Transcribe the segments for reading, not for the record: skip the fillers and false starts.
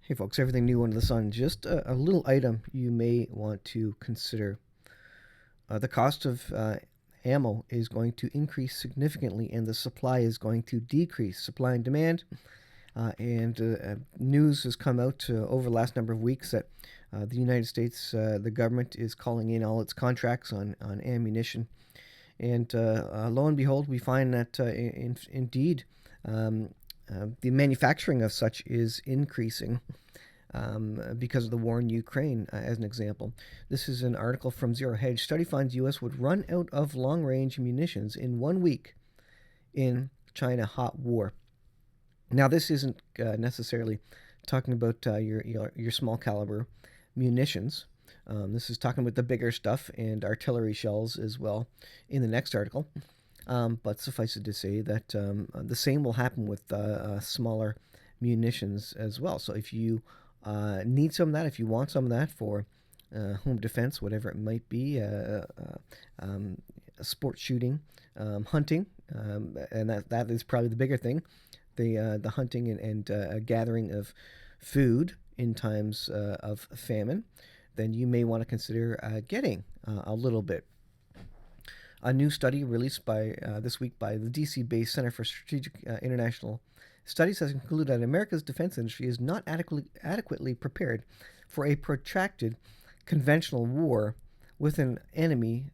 Hey folks, everything new under the sun. Just a little item you may want to consider. The cost of ammo is going to increase significantly and the supply is going to decrease. Supply and demand. And news has come out over the last number of weeks that the United States, the government is calling in all its contracts on ammunition. And lo and behold, we find that indeed the manufacturing of such is increasing because of the war in Ukraine, as an example. This is an article from Zero Hedge. Study finds U.S. would run out of long-range munitions in 1 week in China hot war. Now, this isn't necessarily talking about your small caliber munitions. This is talking about the bigger stuff and artillery shells as well in the next article. But suffice it to say that the same will happen with smaller munitions as well. So if you need some of that, if you want some of that for home defense, whatever it might be, sport shooting, hunting, and that is probably the bigger thing, the hunting and gathering of food in times of famine, then you may want to consider getting a little bit. A new study released by this week by the DC-based Center for Strategic International Studies has concluded that America's defense industry is not adequately prepared for a protracted conventional war with an enemy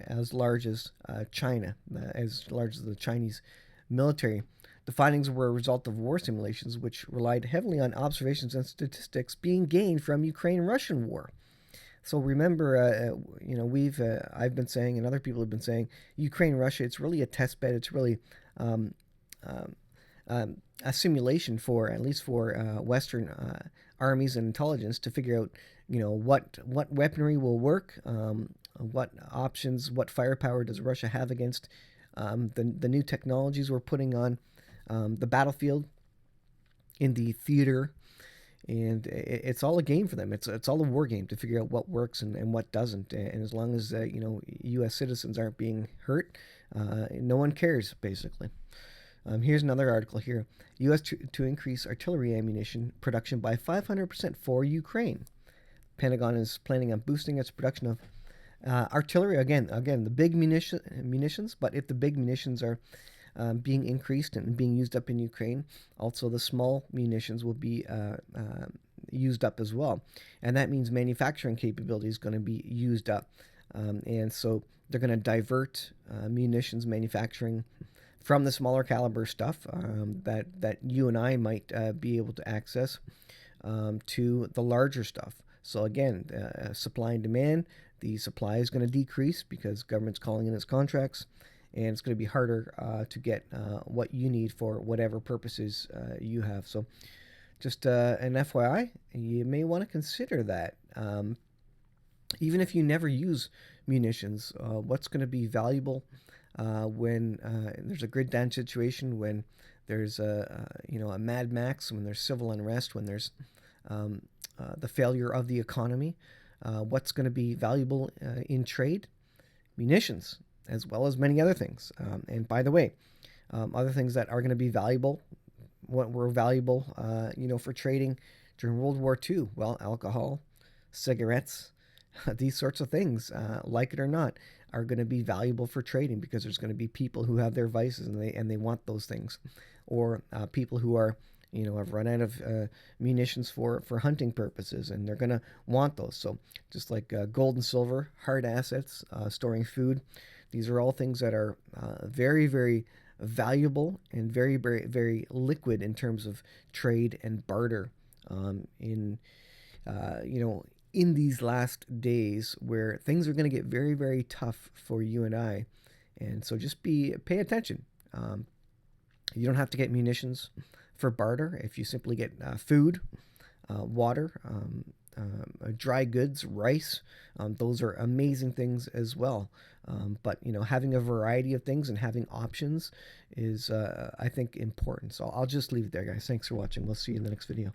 as large as China, as large as the Chinese military. The findings were a result of war simulations, which relied heavily on observations and statistics being gained from Ukraine-Russian war. So remember, I've been saying, and other people have been saying, Ukraine-Russia, it's really a test bed. It's really a simulation for, at least for Western armies and intelligence, to figure out, what weaponry will work, what options, what firepower does Russia have against the new technologies we're putting on the battlefield, in the theater. And it's all a game for them. It's all a war game to figure out what works and what doesn't. And as long as U.S. citizens aren't being hurt, no one cares, basically. Here's another article here. U.S. to increase artillery ammunition production by 500% for Ukraine. Pentagon is planning on boosting its production of artillery. Again, the big munitions. But if the big munitions are being increased and being used up in Ukraine, also the small munitions will be used up as well. And that means manufacturing capability is going to be used up. And so they're going to divert munitions manufacturing from the smaller caliber stuff that you and I might be able to access to the larger stuff. So again, supply and demand, the supply is going to decrease because government's calling in its contracts, and it's going to be harder to get what you need for whatever purposes you have. So just an FYI, you may want to consider that. Even if you never use munitions, what's going to be valuable when there's a grid down situation, when there's a Mad Max, when there's civil unrest, when there's the failure of the economy. What's going to be valuable in trade? Munitions, as well as many other things. And by the way, other things that are going to be valuable, what were valuable, for trading during World War II, well, alcohol, cigarettes, these sorts of things, like it or not, are going to be valuable for trading because there's going to be people who have their vices and they want those things, or people who are have run out of munitions for hunting purposes, and they're going to want those. So just like gold and silver, hard assets, storing food, these are all things that are very, very valuable and very, very, very liquid in terms of trade and barter in these last days where things are going to get very, very tough for you and I. And so just pay attention. You don't have to get munitions for barter if you simply get food, water, dry goods, rice. Those are amazing things as well. But having a variety of things and having options is, I think, important. So I'll just leave it there, guys. Thanks for watching. We'll see you in the next video.